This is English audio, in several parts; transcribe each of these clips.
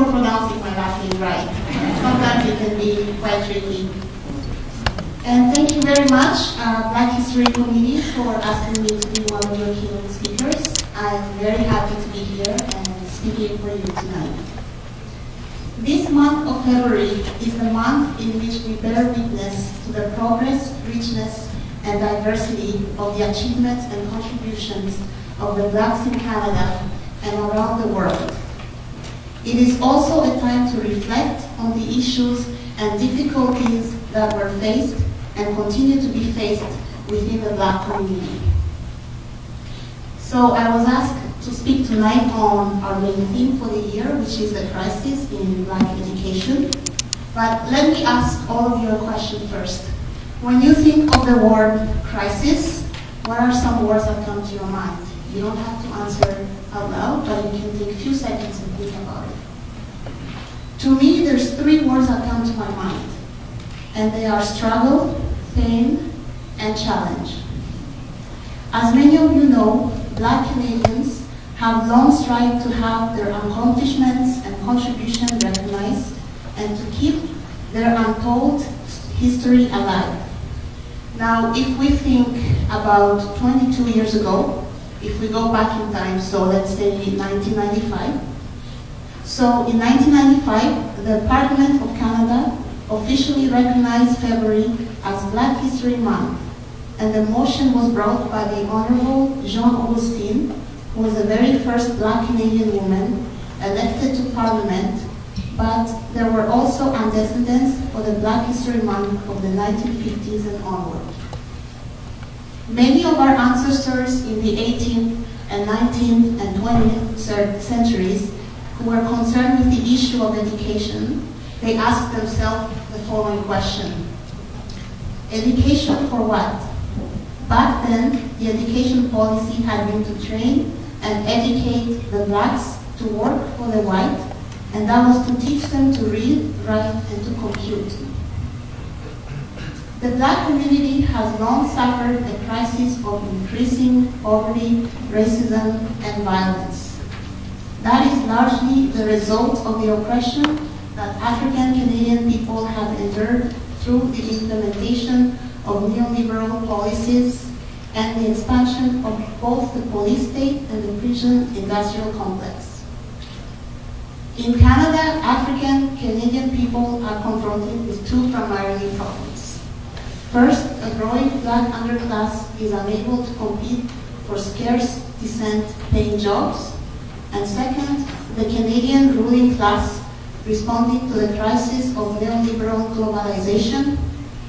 for pronouncing my last name right. Sometimes it can be quite tricky. And thank you very much, Black History Committee, for asking me to be one of your keynote speakers. I'm very happy to be here and speaking for you tonight. This month of February is the month in which we bear witness to the progress, richness, and diversity of the achievements and contributions of the Blacks in Canada and around the world. It is also a time to reflect on the issues and difficulties that were faced and continue to be faced within the Black community. So I was asked to speak tonight on our main theme for the year, which is the crisis in Black education. But let me ask all of you a question first. When you think of the word crisis, what are some words that come to your mind? You don't have to answer out loud, but you can take a few seconds and think about it. To me, there's three words that come to my mind, and they are struggle, pain, and challenge. As many of you know, Black Canadians have long strived to have their accomplishments and contributions recognized and to keep their untold history alive. Now, if we think about 22 years ago, if we go back in time, so let's say 1995. So in 1995, the Parliament of Canada officially recognized February as Black History Month, and the motion was brought by the Honorable Jean Augustine, who was the very first Black Canadian woman elected to Parliament, but there were also antecedents for the Black History Month of the 1950s and onward. Many of our ancestors in the 18th and 19th and 20th centuries who were concerned with the issue of education, they asked themselves the following question: education for what? Back then, the education policy had been to train and educate the Blacks to work for the white, and that was to teach them to read, write, and to compute. The Black community has long suffered the crisis of increasing poverty, racism, and violence. That is largely the result of the oppression that African Canadian people have endured through the implementation of neoliberal policies and the expansion of both the police state and the prison industrial complex. In Canada, African Canadian people are confronted with two primary problems. First, a growing Black underclass is unable to compete for scarce, decent paying jobs. And second, the Canadian ruling class responding to the crisis of neoliberal globalization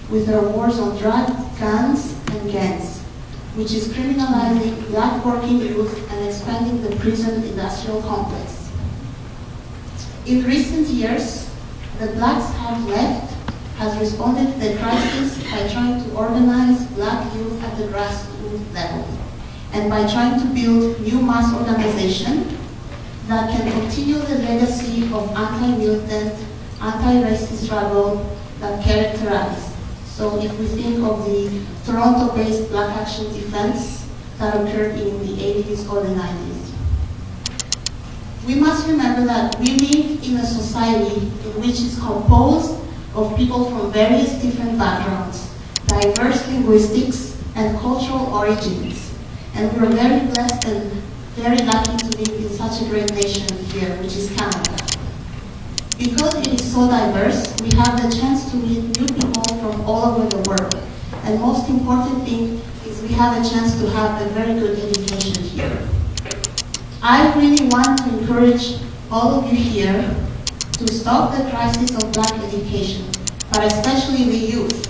with their wars on drugs, guns, and gangs, which is criminalizing Black working youth and expanding the prison industrial complex. In recent years, the Blacks Have Left has responded to the crisis by trying to organize Black youth at the grassroots level and by trying to build new mass organization that can continue the legacy of anti-militant, anti-racist struggle that characterized. So if we think of the Toronto-based Black Action Defense that occurred in the 80s or the 90s. We must remember that we live in a society in which is composed of people from various different backgrounds, diverse linguistics, and cultural origins. And we are very blessed and very lucky to live in such a great nation here, which is Canada. Because it is so diverse, we have the chance to meet new people from all over the world. And most important thing is we have a chance to have a very good education here. I really want to encourage all of you here to stop the crisis of Black education, but especially the youth.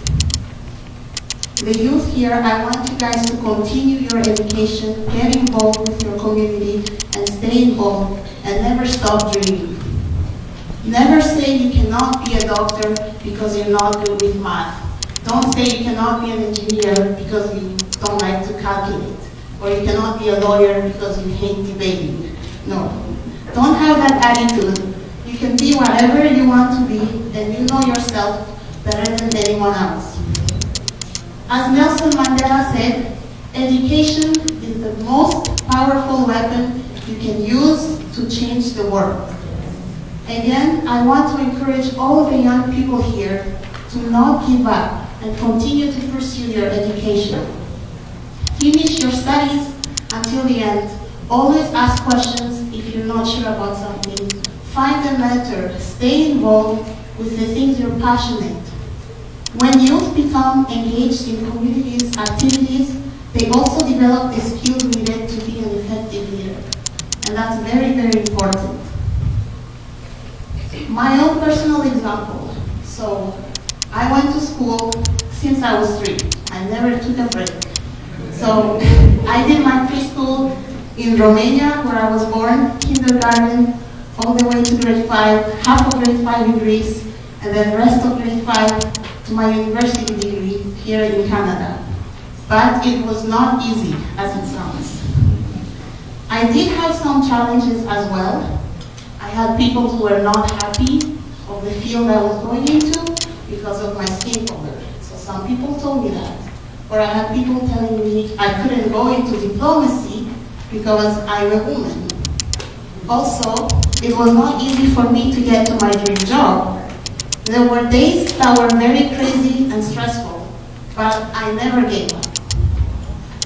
The youth here, I want you guys to continue your education, get involved with your community, and stay involved, and never stop dreaming. Never say you cannot be a doctor because you're not good with math. Don't say you cannot be an engineer because you don't like to calculate. Or you cannot be a lawyer because you hate debating. No. Don't have that attitude. You can be whatever you want to be, and you know yourself better than anyone else. As Nelson Mandela said, education is the most powerful weapon you can use to change the world. Again, I want to encourage all of the young people here to not give up and continue to pursue your education. Finish your studies until the end. Always ask questions if you're not sure about something. Find a mentor. Stay involved with the things you're passionate. When youth become engaged in communities activities, they also develop the skills needed to be an effective leader. And that's very, very important. My own personal example. So, I went to school since I was 3. I never took a break. So, I did my preschool in Romania, where I was born, kindergarten, all the way to grade 5, half of grade 5 in Greece, and then the rest of grade 5 to my university degree here in Canada. But it was not easy, as it sounds. I did have some challenges as well. I had people who were not happy of the field I was going into because of my skin color. So some people told me that. Or I had people telling me I couldn't go into diplomacy because I'm a woman. Also, it was not easy for me to get to my dream job. There were days that were very crazy and stressful, but I never gave up.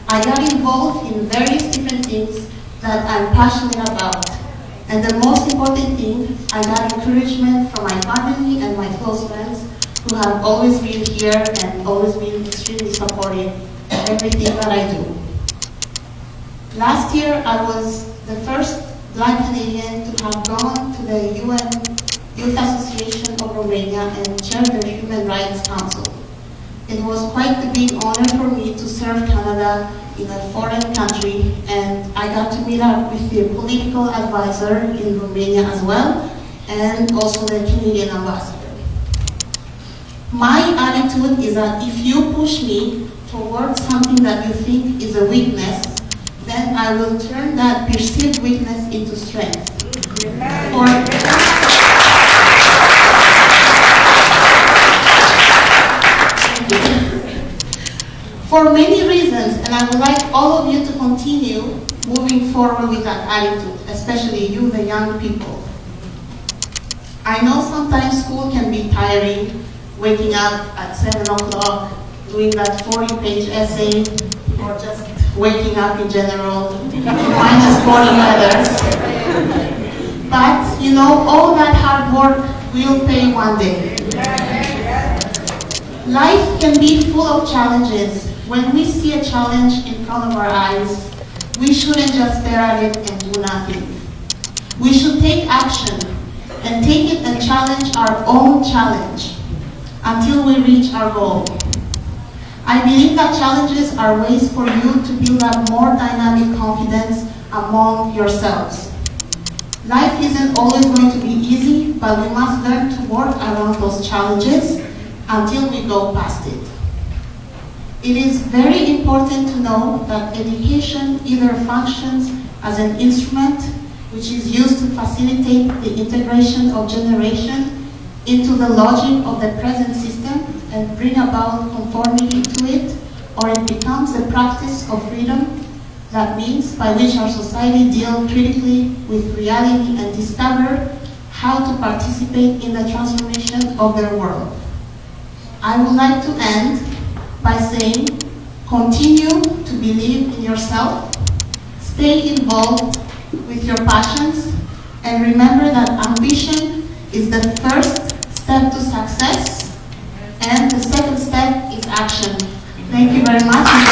I got involved in various different things that I'm passionate about. And the most important thing, I got encouragement from my family and my close friends who have always been here and always been extremely supportive of everything that I do. Last year, I was the first Black Canadian to have gone to the UN Youth Association of Romania and chaired their Human Rights Council. It was quite a big honor for me to serve Canada in a foreign country, and I got to meet up with the political advisor in Romania as well, and also the Canadian ambassador. My attitude is that if you push me towards something that you think is a weakness, then I will turn that perceived weakness into strength. For many reasons, and I would like all of you to continue moving forward with that attitude, especially you, the young people. I know sometimes school can be tiring, waking up at 7 o'clock, doing that 40-page essay, or just waking up in general, minus 40 others. But, you know, all that hard work will pay one day. Life can be full of challenges. When we see a challenge in front of our eyes, we shouldn't just stare at it and do nothing. We should take action and take it and challenge our own challenge until we reach our goal. I believe that challenges are ways for you to build up more dynamic confidence among yourselves. Life isn't always going to be easy, but we must learn to work around those challenges until we go past it. It is very important to know that education either functions as an instrument which is used to facilitate the integration of generation into the logic of the present system and bring about conformity to it, or it becomes a practice of freedom, that means by which our society deals critically with reality and discover how to participate in the transformation of their world. I would like to end by saying, continue to believe in yourself, stay involved with your passions, and remember that ambition is the first step to success, and the second step is action. Thank you very much.